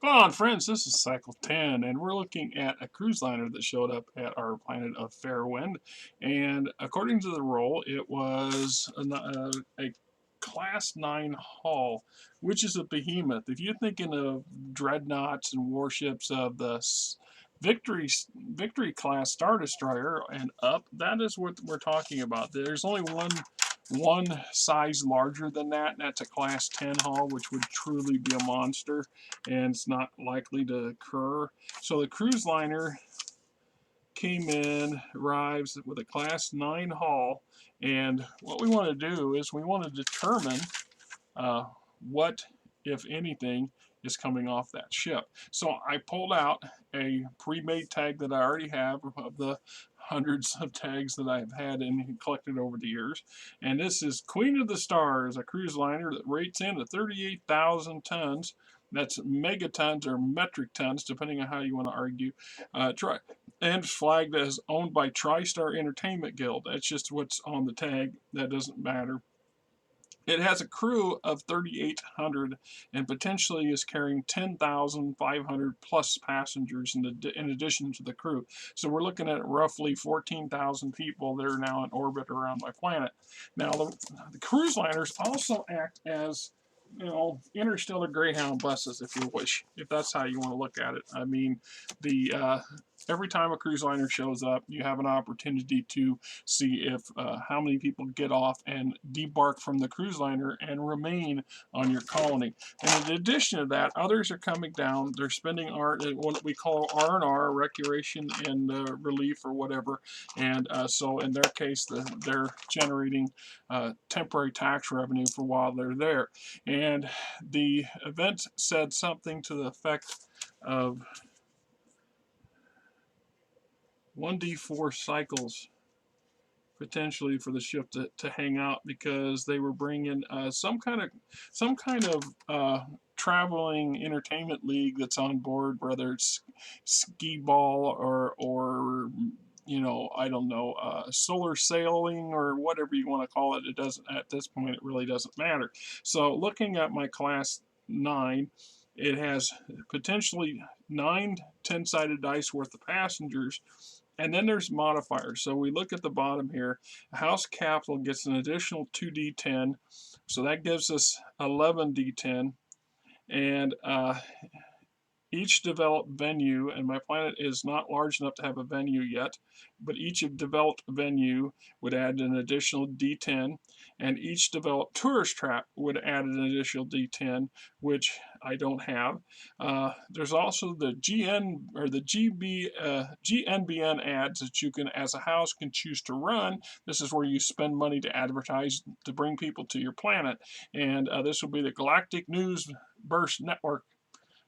Come on, friends, this is Cycle 10, and we're looking at a cruise liner that showed up at our planet of Fairwind. And according to the role, it was a Class 9 hull, which is a behemoth. If you're thinking of dreadnoughts and warships of the Victory class Star Destroyer and up, that is what we're talking about. There's only one size larger than that, and that's a Class 10 hull, which would truly be a monster, and it's not likely to occur. So the cruise liner came in, arrives with a Class 9 hull, and what we want to do is we want to determine what, if anything, is coming off that ship. So I pulled out a pre-made tag that I already have of the hundreds of tags that I've had and collected over the years. And this is Queen of the Stars, a cruise liner that rates in at 38,000 tons. That's megatons or metric tons, depending on how you want to argue. And flagged as owned by TriStar Entertainment Guild. That's just what's on the tag. That doesn't matter. It has a crew of 3,800 and potentially is carrying 10,500 plus passengers in addition to the crew. So we're looking at roughly 14,000 people that are now in orbit around my planet. Now, the cruise liners also act as, interstellar Greyhound buses, if you wish, if that's how you want to look at it. I mean, every time a cruise liner shows up, you have an opportunity to see if how many people get off and debark from the cruise liner and remain on your colony. And in addition to that, others are coming down. They're spending what we call R&R, recreation and relief or whatever. And so in their case, they're generating temporary tax revenue for while they're there. And the event said something to the effect of 1d4 cycles potentially for the ship to hang out, because they were bringing some kind of traveling entertainment league that's on board, whether it's ski ball or I don't know, solar sailing or whatever you want to call it. It doesn't, at this point, it really doesn't matter. So looking at my Class 9, it has potentially 9 10-sided dice worth of passengers. And then there's modifiers. So we look at the bottom here. House Capital gets an additional 2d10. So that gives us 11d10. And each developed venue, and my planet is not large enough to have a venue yet, but each developed venue would add an additional D10, and each developed tourist trap would add an additional D10, which I don't have. There's also the GN or the GNBN ads that you can, as a house, can choose to run. This is where you spend money to advertise to bring people to your planet, and this will be the Galactic News Burst Network,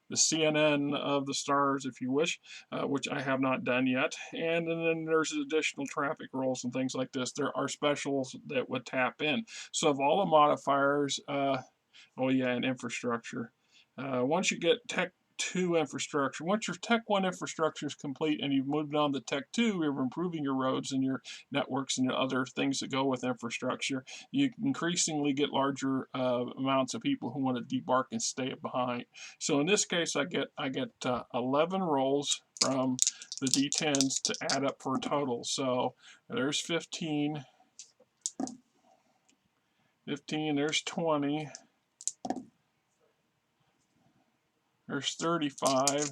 the CNN of the stars, if you wish, which I have not done yet. And then there's additional traffic rolls and things like this. There are specials that would tap in. So of all the modifiers, and infrastructure. Once you get Tech 2 infrastructure, once your Tech 1 infrastructure is complete and you've moved on to Tech 2, you're improving your roads and your networks and your other things that go with infrastructure. You increasingly get larger amounts of people who want to debark and stay behind. So in this case, I get 11 rolls from the D10s to add up for a total. So there's 15, there's 20, there's 35,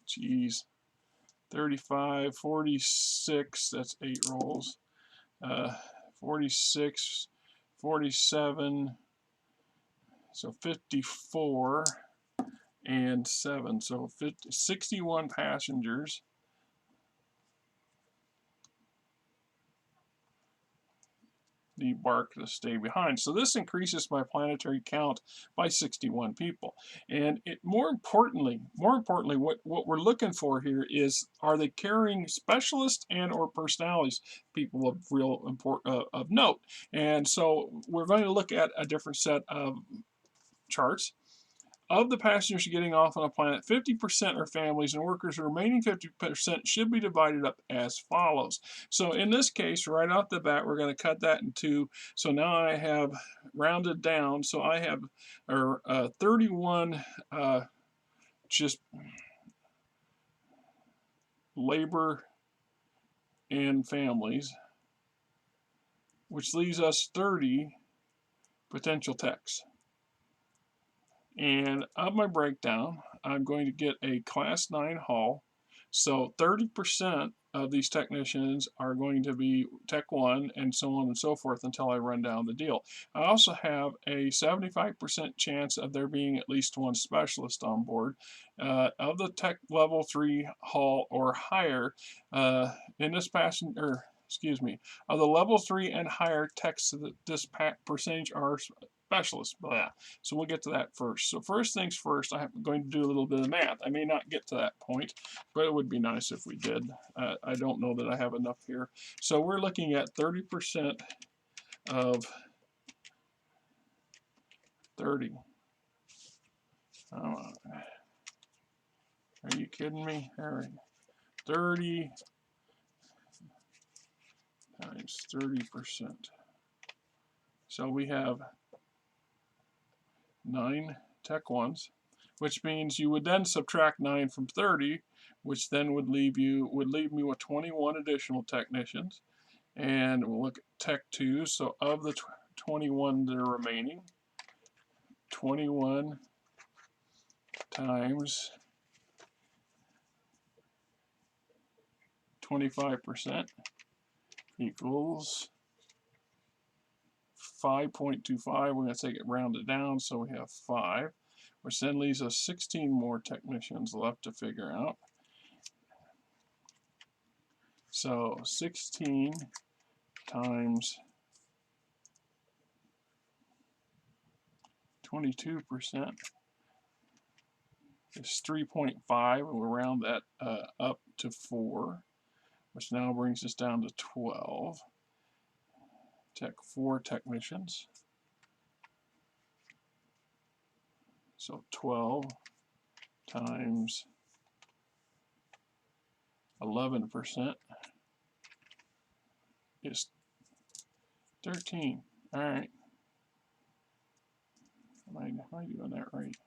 geez, 35, 46, that's 8 rolls, 46, 47, so 54, and 7, so 61 passengers. Debark to stay behind. So this increases my planetary count by 61 people. And more importantly, what we're looking for here is, are they carrying specialists and or personalities, people of real of note? And so we're going to look at a different set of charts. Of the passengers getting off on a planet, 50% are families and workers. The remaining 50% should be divided up as follows. So in this case, right off the bat, we're going to cut that in two. So now I have rounded down. So I have 31 just labor and families, which leaves us 30 potential techs. And of my breakdown, I'm going to get a class 9 hull. So 30% of these technicians are going to be Tech 1 and so on and so forth until I run down the deal. I also have a 75% chance of there being at least one specialist on board. Of the Tech Level 3 hull or higher, in this passenger, excuse me, of the Level 3 and higher techs, this percentage are specialists. Blah. So we'll get to that first. So first things first, I'm going to do a little bit of math. I may not get to that point, but it would be nice if we did. I don't know that I have enough here. So we're looking at 30% of 30. Are you kidding me? All right. 30 times 30%. So we have 9 Tech 1s, which means you would then subtract 9 from 30, which then would leave me with 21 additional technicians. And we'll look at Tech 2. So of the 21 that are remaining, 21 times 25% equals 5.25. We're going to take it rounded down, so we have 5, which then leaves us 16 more technicians left to figure out. So 16 times 22% is 3.5, and we'll round that up to 4, which now brings us down to 12. Tech 4 technicians. So 12 times 11% is 13. All right. Am I doing that right?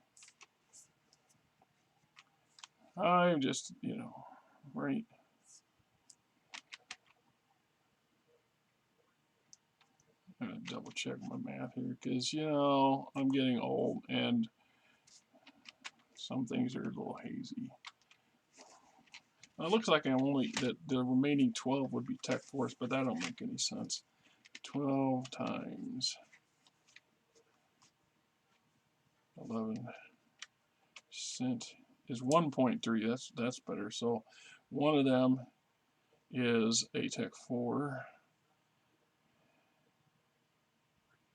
I'm just, right. I'm going to double check my math here because, I'm getting old and some things are a little hazy. It looks like that the remaining 12 would be Tech Force, but that don't make any sense. 12 times 11% is 1.3. That's better. So one of them is a Tech 4.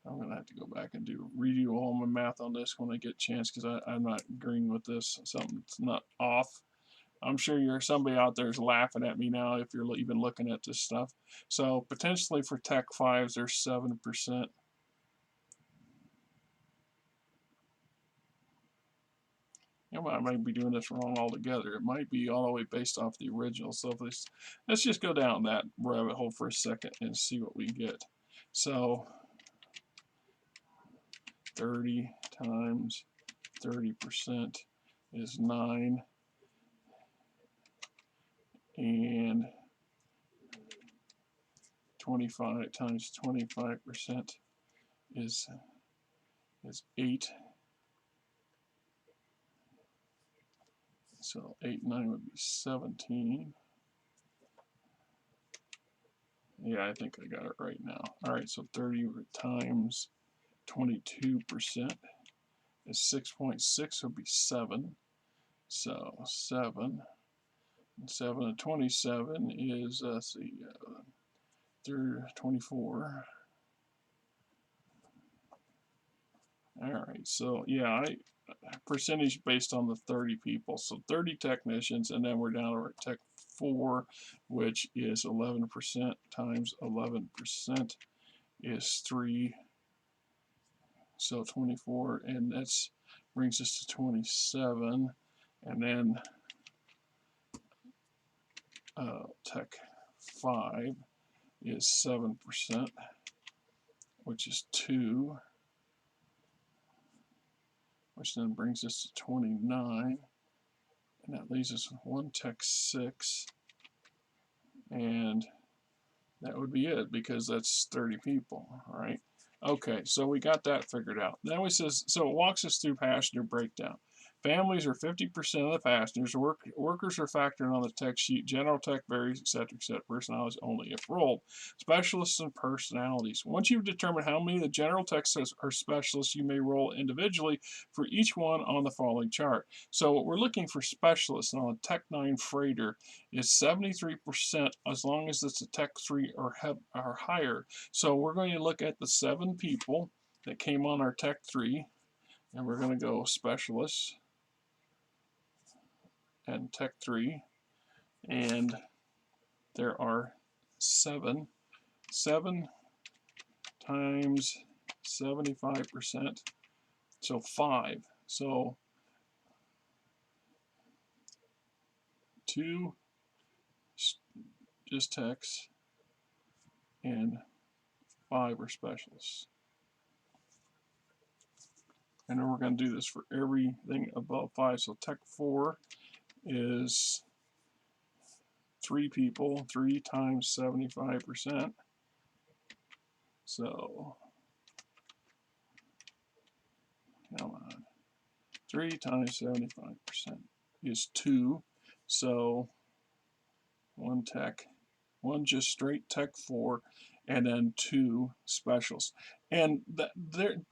I'm going to have to go back and redo all my math on this when I get a chance because I'm not agreeing with this. Something's not off. I'm sure somebody out there is laughing at me now if you're even looking at this stuff. So potentially for Tech 5s, there's 7%. I might be doing this wrong altogether. It might be all the way based off the original. So let's just go down that rabbit hole for a second and see what we get. So 30 times 30% is 9. And 25 times 25% is 8. So 8 and 9 would be 17. Yeah, I think I got it right now. All right, so 30 times 22% is 6.6, would be 7. So 7. And 7 and 27 is, let's see, 24. All right, so yeah, percentage based on the 30 people. So 30 technicians, and then we're down to our Tech 4, which is 11% times 11% is 3. So 24, and that's brings us to 27, and then Tech 5 is 7%, which is 2, which then brings us to 29, And that leaves us with one tech 6. And that would be it, because that's 30 people, all right? Okay, so we got that figured out. Now it says, so it walks us through passenger breakdown. Families are 50% of the passengers. Workers are factored on the tech sheet. General tech varies, etc., etc. Personalities only if rolled. Specialists and personalities. Once you've determined how many of the general techs are specialists, you may roll individually for each one on the following chart. So we're looking for specialists on a Tech 9 freighter is 73% as long as it's a Tech 3 or higher. So we're going to look at the 7 people that came on our Tech 3, and we're going to go specialists and Tech 3, and there are 7 times 75%, so 5. So 2 just techs and 5 are specialists. And then we're going to do this for everything above 5. So Tech 4 is 3 people, 3 times 75%. So, come on. 3 times 75% is 2. So, 1 tech, 1 just straight Tech 4, and then 2 specials. And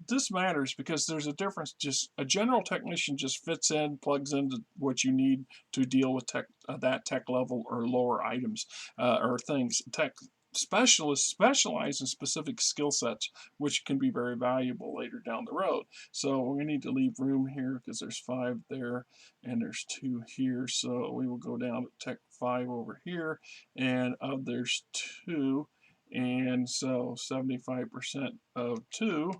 this matters because there's a difference. Just a general technician just fits in, plugs into what you need to deal with that tech level or lower items or things. Tech specialists specialize in specific skill sets, which can be very valuable later down the road. So we need to leave room here because there's 5 there and there's 2 here. So we will go down to Tech 5 over here, and there's 2. And so 75% of 2,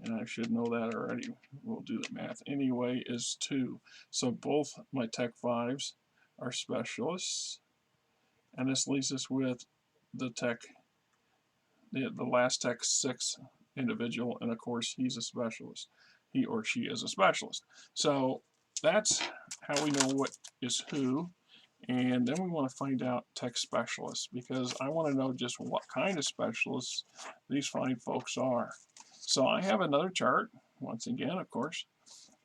and I should know that already, we'll do the math anyway, is 2. So both my Tech 5s are specialists, and this leaves us with the last Tech 6 individual, and of course he's a specialist. He or she is a specialist. So that's how we know what is who. And then we want to find out tech specialists, because I want to know just what kind of specialists these fine folks are. So I have another chart, once again, of course,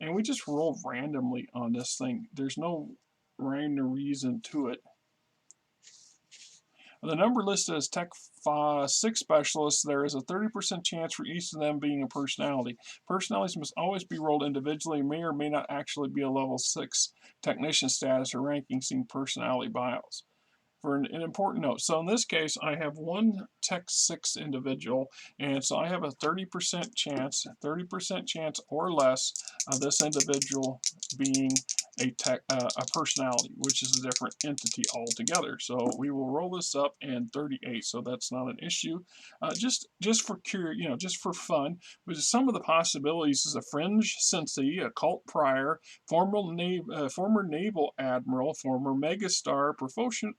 and we just roll randomly on this thing. There's no rhyme or reason to it. The number listed as Tech 6 specialists, there is a 30% chance for each of them being a personality. Personalities must always be rolled individually, may or may not actually be a level 6 technician status or ranking, seen personality bios. For an important note, so in this case, I have 1 Tech 6 individual, and so I have a 30% chance or less of this individual being a personality, which is a different entity altogether. So we will roll this up, and 38, so that's not an issue. Just for just for fun, some of the possibilities is a fringe sensei, a cult prior, former naval admiral, former megastar,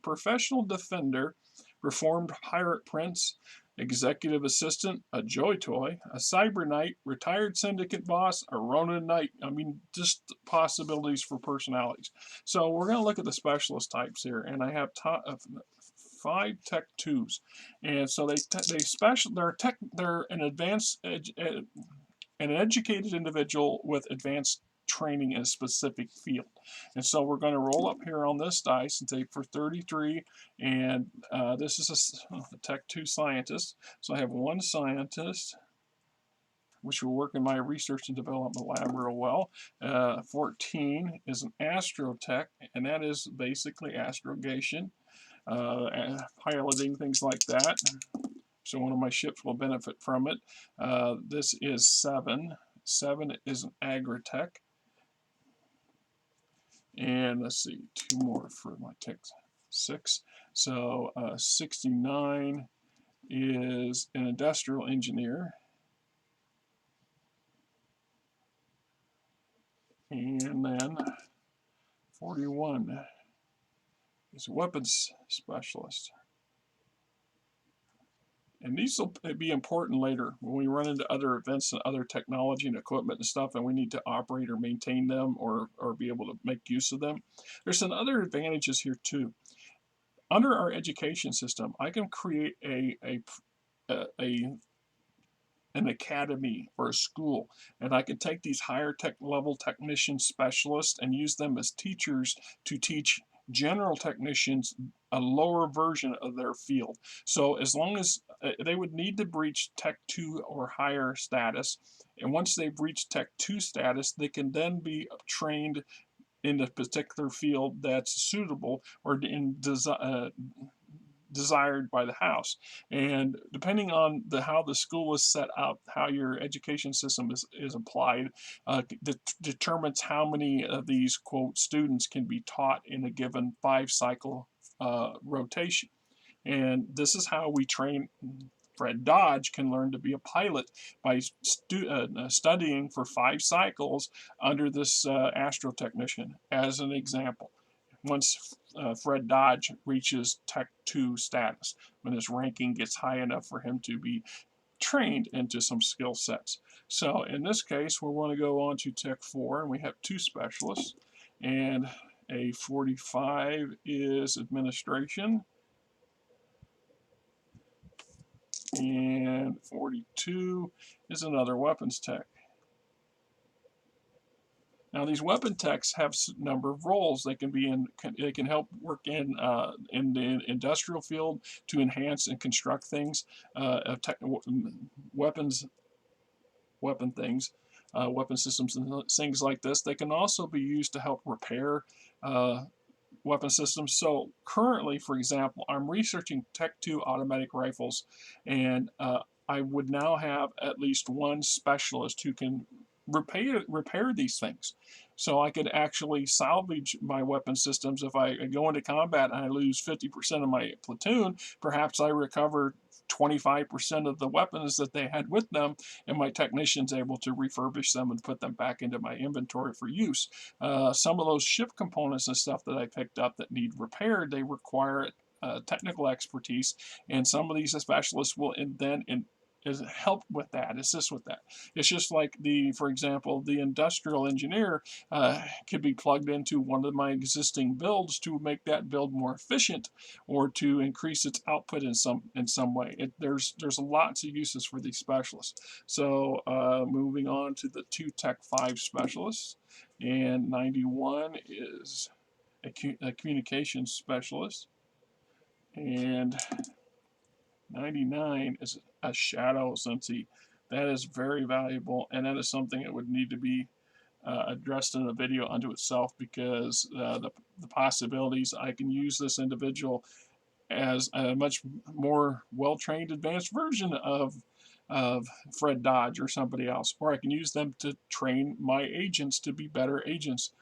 professional defender, reformed pirate prince, executive assistant, a joy toy, a cyber knight, retired syndicate boss, a Ronin knight. I mean, just possibilities for personalities. So we're going to look at the specialist types here, and I have 5 Tech 2s, and so they're an advanced an educated individual with advanced training in a specific field. And so we're going to roll up here on this dice and say for 33, and this is a Tech 2 scientist. So I have 1 scientist, which will work in my research and development lab real well. 14 is an astrotech, and that is basically astrogation, piloting, things like that. So one of my ships will benefit from it. This is 7. 7 is an agritech. And let's see, 2 more for my Tech 6. So 69 is an industrial engineer. And then 41 is a weapons specialist. And these will be important later when we run into other events and other technology and equipment and stuff, and we need to operate or maintain them or be able to make use of them. There's some other advantages here too. Under our education system, I can create a an academy or a school, and I can take these higher tech level technician specialists and use them as teachers to teach general technicians a lower version of their field. So as long as they would need to reach Tech 2 or higher status, and once they've reached Tech 2 status, they can then be trained in a particular field that's suitable or desired by the house. And depending on how the school is set up, how your education system is applied, determines how many of these quote students can be taught in a given 5 cycle rotation. And this is how we train. Fred Dodge can learn to be a pilot by studying for 5 cycles under this astro technician, as an example. Once Fred Dodge reaches Tech 2 status, when his ranking gets high enough for him to be trained into some skill sets. So in this case, we want to go on to Tech 4, and we have 2 specialists, and a 45 is administration, and 42 is another weapons tech. Now these weapon techs have a number of roles. They can help work in the industrial field to enhance and construct things, weapons, weapon things, weapon systems, and things like this. They can also be used to help repair weapon systems. So currently, for example, I'm researching Tech 2 automatic rifles, and I would now have at least one specialist who can repair these things. So I could actually salvage my weapon systems. If I go into combat and I lose 50% of my platoon, perhaps I recover 25% of the weapons that they had with them, and my technician's able to refurbish them and put them back into my inventory for use. Some of those ship components and stuff that I picked up that need repaired, they require technical expertise, and some of these specialists will then is help with that, assist with that. It's just like for example, the industrial engineer could be plugged into one of my existing builds to make that build more efficient or to increase its output in some way. There's lots of uses for these specialists. So moving on to the 2 Tech 5 specialists, and 91 is a communications specialist, and 99 is a shadow sensei. That is very valuable, and that is something that would need to be addressed in a video unto itself, because the possibilities. I can use this individual as a much more well-trained, advanced version of Fred Dodge or somebody else, or I can use them to train my agents to be better agents.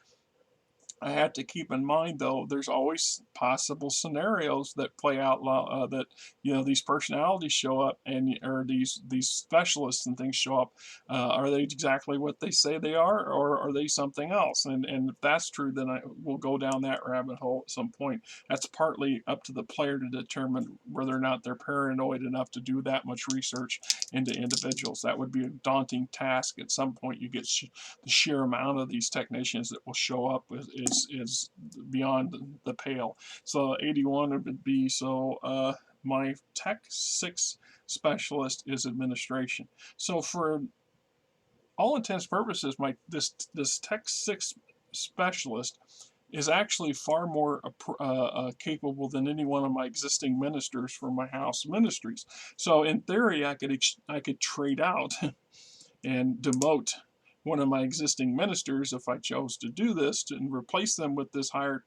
I have to keep in mind, though, there's always possible scenarios that play out, that these personalities show up, and or these specialists and things show up. Are they exactly what they say they are, or are they something else? And if that's true, then I will go down that rabbit hole at some point. That's partly up to the player to determine whether or not they're paranoid enough to do that much research into individuals. That would be a daunting task. At some point, you get the sheer amount of these technicians that will show up is beyond the pale. So 81 would be, so my Tech 6 specialist is administration. So for all intents and purposes, this Tech 6 specialist is actually far more capable than any one of my existing ministers for my house ministries. So in theory, I could trade out and demote one of my existing ministers if I chose to do this, and replace them with this higher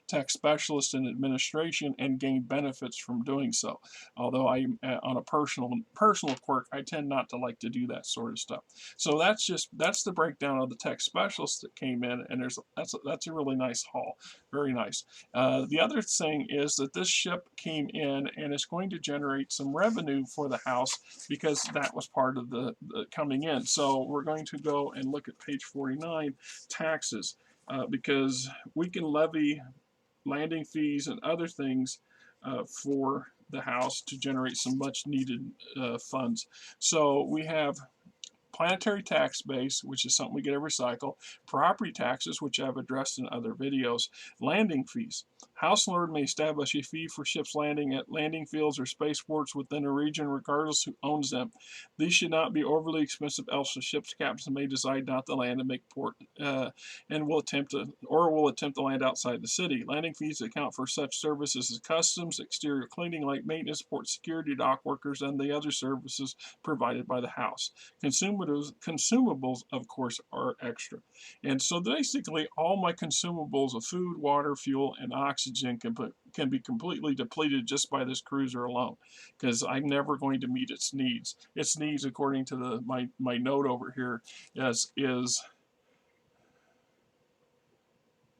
tech specialist in administration, and gain benefits from doing so. Although on a personal quirk, I tend not to like to do that sort of stuff. So that's the breakdown of the tech specialist that came in, and that's a really nice haul, very nice. The other thing is that this ship came in and it's going to generate some revenue for the house, because that was part of the coming in. So we're going to go and look at page 49, taxes, because we can levy landing fees and other things for the house to generate some much needed funds. So we have planetary tax base, which is something we get every cycle, property taxes, which I've addressed in other videos, landing fees. House lord may establish a fee for ships landing at landing fields or spaceports within a region, regardless who owns them. These should not be overly expensive, else the ship's captain may decide not to land and make port, and will attempt to land outside the city. Landing fees account for such services as customs, exterior cleaning, like maintenance, port security, dock workers, and the other services provided by the house. Consumables, of course, are extra. And so basically all my consumables of food, water, fuel, and oxygen can be completely depleted just by this cruiser alone, because I'm never going to meet its needs. Its needs, according to my note over here, is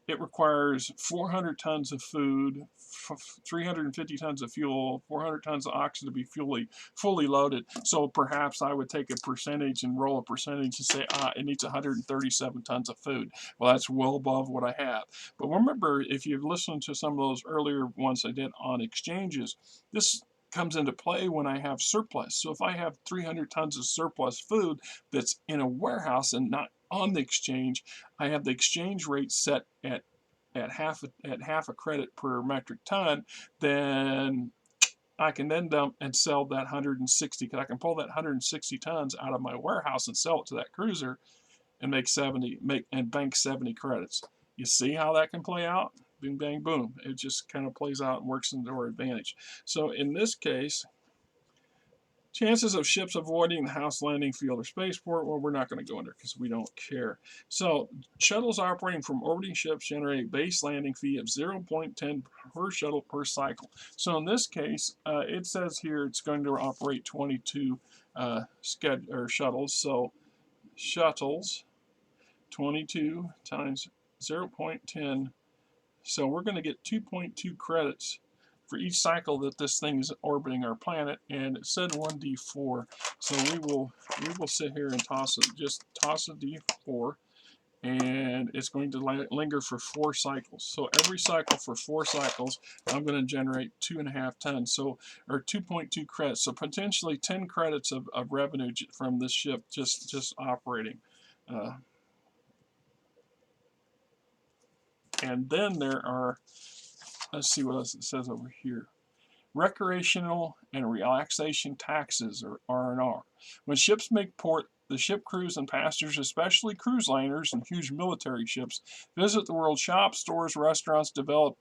it requires 400 tons of food, 350 tons of fuel, 400 tons of oxygen to be fully loaded. So perhaps I would take a percentage and roll a percentage and say, it needs 137 tons of food. Well, that's well above what I have. But remember, if you've listened to some of those earlier ones I did on exchanges, this comes into play when I have surplus. So if I have 300 tons of surplus food that's in a warehouse and not on the exchange, I have the exchange rate set at half a credit per metric ton. Then I can then dump and sell that 160. Because I can pull that 160 tons out of my warehouse and sell it to that cruiser, and bank 70 credits. You see how that can play out? Bing, bang, boom. It just kind of plays out and works into our advantage. So in this case, chances of ships avoiding the house landing field or spaceport, well, we're not going to go into because we don't care. So shuttles operating from orbiting ships generate a base landing fee of 0.10 per shuttle per cycle. So in this case, it says here it's going to operate 22 shuttles. So shuttles, 22 times 0.10. So we're going to get 2.2 credits for each cycle that this thing is orbiting our planet, and it said 1d4. So we will sit here and toss a d4, and it's going to linger for 4 cycles. So every cycle for 4 cycles, I'm going to generate 2.5 tons, or 2.2 credits. So potentially 10 credits of revenue from this ship just operating. And then there are, let's see what else it says over here. Recreational and relaxation taxes, or R&R. When ships make port, the ship crews and passengers, especially cruise liners and huge military ships, visit the world shops, stores, restaurants, develop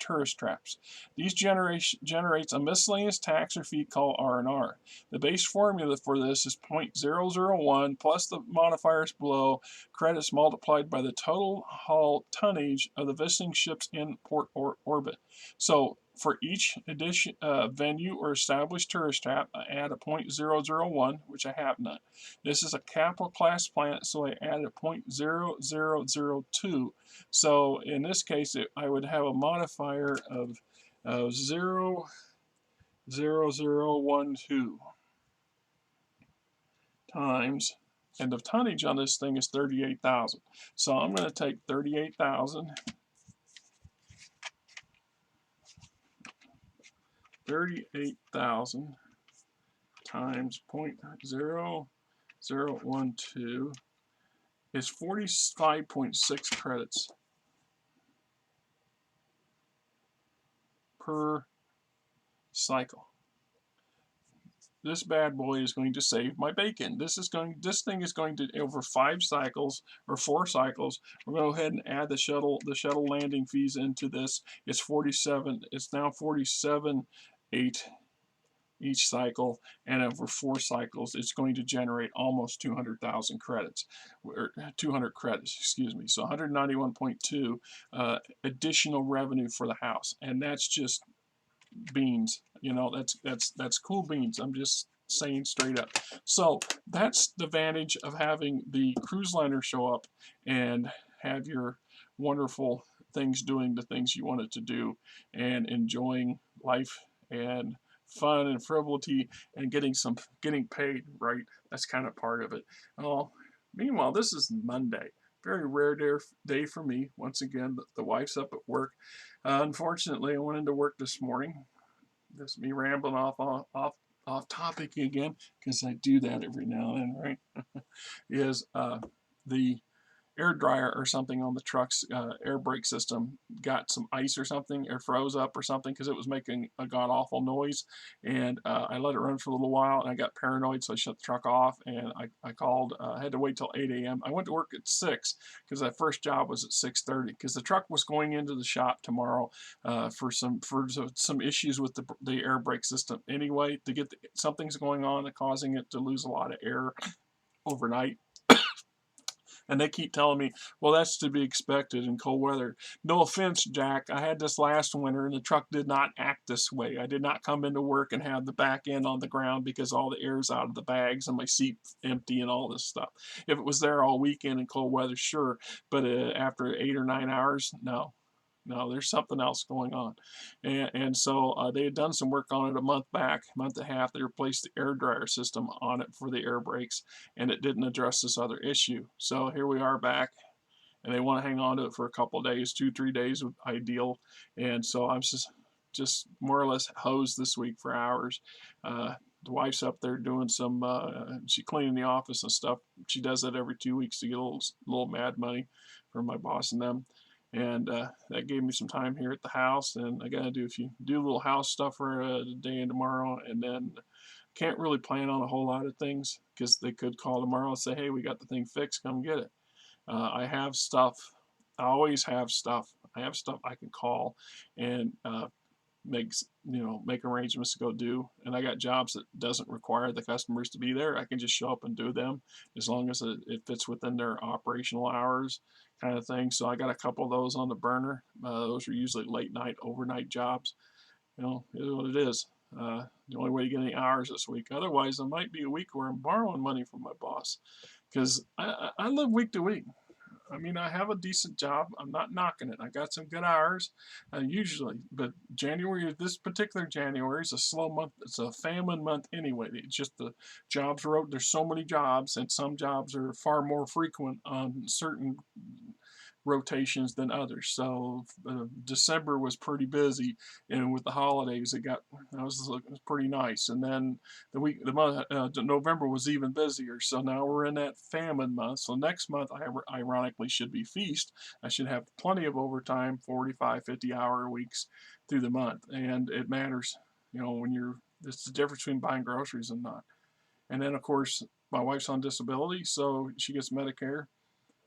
tourist traps. These generates a miscellaneous tax or fee called R&R. The base formula for this is 0.001 plus the modifiers below, credits multiplied by the total hull tonnage of the visiting ships in port or orbit. So for each venue or established tourist trap, I add a 0.001, which I have none. This is a capital class planet, so I added a 0.0002. So in this case, I would have a modifier of 0.0012 times, and the tonnage on this thing is 38,000. So I'm going to take 38,000 times 0.0012 is 45.6 credits per cycle. This bad boy is going to save my bacon. This thing is going to, over 5 cycles or 4 cycles, we're going to go ahead and add the shuttle landing fees into this. It's 47. It's now 47.8 each cycle, and over 4 cycles, it's going to generate almost 200,000 credits, or 200 credits, excuse me. So 191.2 additional revenue for the house, and that's just beans. You know, that's cool beans. I'm just saying straight up. So that's the advantage of having the cruise liner show up and have your wonderful things doing the things you want it to do, and enjoying life and fun and frivolity and getting paid, right? That's kind of part of it. Meanwhile, this is Monday. Very rare day for me. Once again, the wife's up at work. Unfortunately, I went into work this morning. This is me rambling off topic again, because I do that every now and then, right? Is the air dryer or something on the truck's air brake system got some ice or something, or froze up or something, because it was making a god awful noise. And I let it run for a little while, and I got paranoid, so I shut the truck off. And I called. I had to wait till 8 a.m. I went to work at 6 because that first job was at 6:30, because the truck was going into the shop tomorrow for some issues with the air brake system. Anyway, to get something's going on and causing it to lose a lot of air overnight. And they keep telling me, well, that's to be expected in cold weather. No offense, Jack. I had this last winter and the truck did not act this way. I did not come into work and have the back end on the ground because all the air's out of the bags and my seat empty and all this stuff. If it was there all weekend in cold weather, sure. But after 8 or 9 hours, no. No, there's something else going on. And so they had done some work on it a month back, month and a half. They replaced the air dryer system on it for the air brakes, and it didn't address this other issue. So here we are back, and they want to hang on to it for a couple of days, 2-3 days would ideal. And so I'm just more or less hosed this week for hours. The wife's up there doing some, she cleaning the office and stuff. She does that every 2 weeks to get a little mad money from my boss and them. And that gave me some time here at the house, and I got to do a little house stuff for today and tomorrow, and then can't really plan on a whole lot of things because they could call tomorrow and say, hey, we got the thing fixed, come get it. I have stuff. I always have stuff. I have stuff I can call and make arrangements to go do. And I got jobs that doesn't require the customers to be there. I can just show up and do them as long as it fits within their operational hours, kind of thing. So I got a couple of those on the burner. Those are usually late night, overnight jobs. It is what it is. The only way to get any hours this week. Otherwise, there might be a week where I'm borrowing money from my boss, because I live week to week. I mean, I have a decent job. I'm not knocking it. I got some good hours, usually. But this particular January is a slow month. It's a famine month anyway. It's just the jobs wrote. There's so many jobs, and some jobs are far more frequent on certain rotations than others. So December was pretty busy, and with the holidays, it was pretty nice. And then the month November was even busier. So now we're in that famine month. So next month, I ironically should be feast. I should have plenty of overtime, 45, 50-hour weeks through the month, and it matters. When it's the difference between buying groceries and not. And then of course my wife's on disability, so she gets Medicare,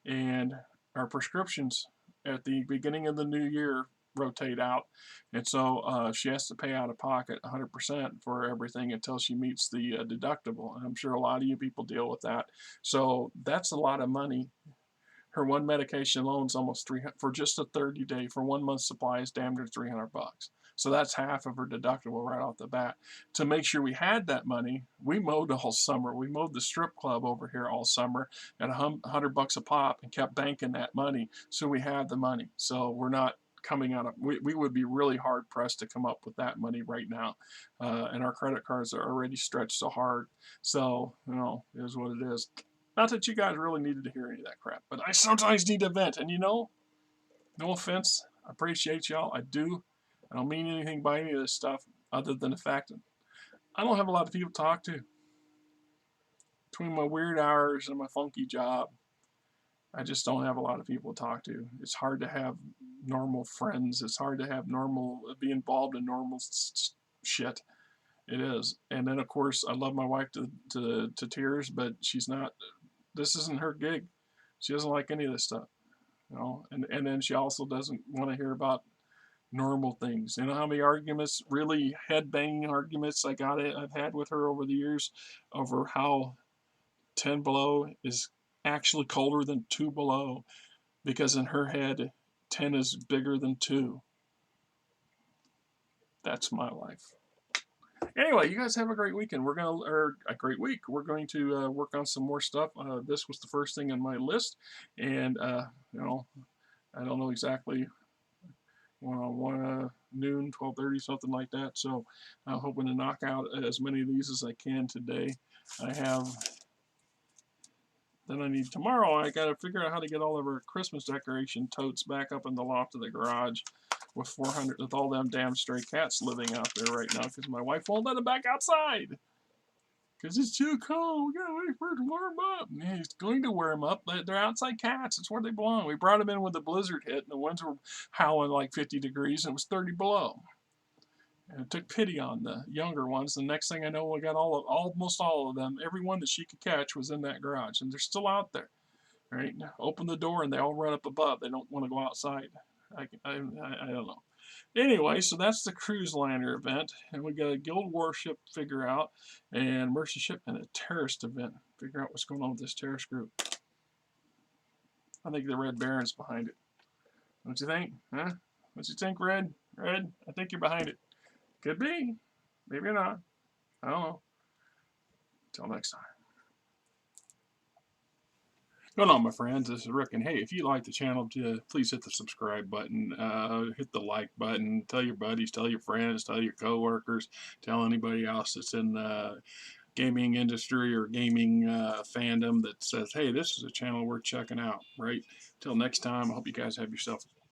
and our prescriptions at the beginning of the new year rotate out, and so she has to pay out of pocket 100% for everything until she meets the deductible. And I'm sure a lot of you people deal with that, so that's a lot of money. Her one medication alone is almost $300 for just a 30-day for 1 month supply is damn near $300. So that's half of her deductible right off the bat. To make sure we had that money, we mowed the whole summer. We mowed the strip club over here all summer at $100 a pop and kept banking that money. So we have the money. So we're not coming out of, we would be really hard pressed to come up with that money right now. And our credit cards are already stretched so hard. So, it is what it is. Not that you guys really needed to hear any of that crap, but I sometimes need to vent. And no offense, I appreciate y'all. I do. I don't mean anything by any of this stuff other than the fact that I don't have a lot of people to talk to. Between my weird hours and my funky job, I just don't have a lot of people to talk to. It's hard to have normal friends. It's hard to be involved in normal shit. It is. And then, of course, I love my wife to tears, but she's not, this isn't her gig. She doesn't like any of this stuff. And then she also doesn't want to hear about normal things. You know how many arguments, really head-banging arguments I've had with her over the years over how 10 below is actually colder than 2 below, because in her head 10 is bigger than 2. That's my life. Anyway, you guys have a great weekend. A great week. We're going to work on some more stuff. This was the first thing on my list, and I don't know exactly. Noon, 12:30, something like that. So I'm hoping to knock out as many of these as I can today. Tomorrow I got to figure out how to get all of our Christmas decoration totes back up in the loft of the garage. with 400, with all them damn stray cats living out there right now because my wife won't let them back outside. Because it's too cold. We gotta wait for it to warm up. Yeah, he's going to warm up. They're outside cats. It's where they belong. We brought them in when the blizzard hit, and the winds were howling like 50 degrees, and it was 30 below. And it took pity on the younger ones. The next thing I know, we got almost all of them. Every one that she could catch was in that garage, and they're still out there. Right? Open the door, and they all run up above. They don't want to go outside. I don't know. Anyway, so that's the cruise liner event, and we got a guild warship to figure out, and merchant ship, and a terrorist event. Figure out what's going on with this terrorist group. I think the Red Baron's behind it. What you think? Huh? What you think, Red? Red? I think you're behind it. Could be. Maybe not. I don't know. Until next time. Going on, my friends, this is Rick, and hey, if you like the channel, please hit the subscribe button, hit the like button, tell your buddies, tell your friends, tell your coworkers, tell anybody else that's in the gaming industry or gaming fandom that says, hey, this is a channel worth checking out, right? Till next time, I hope you guys have yourself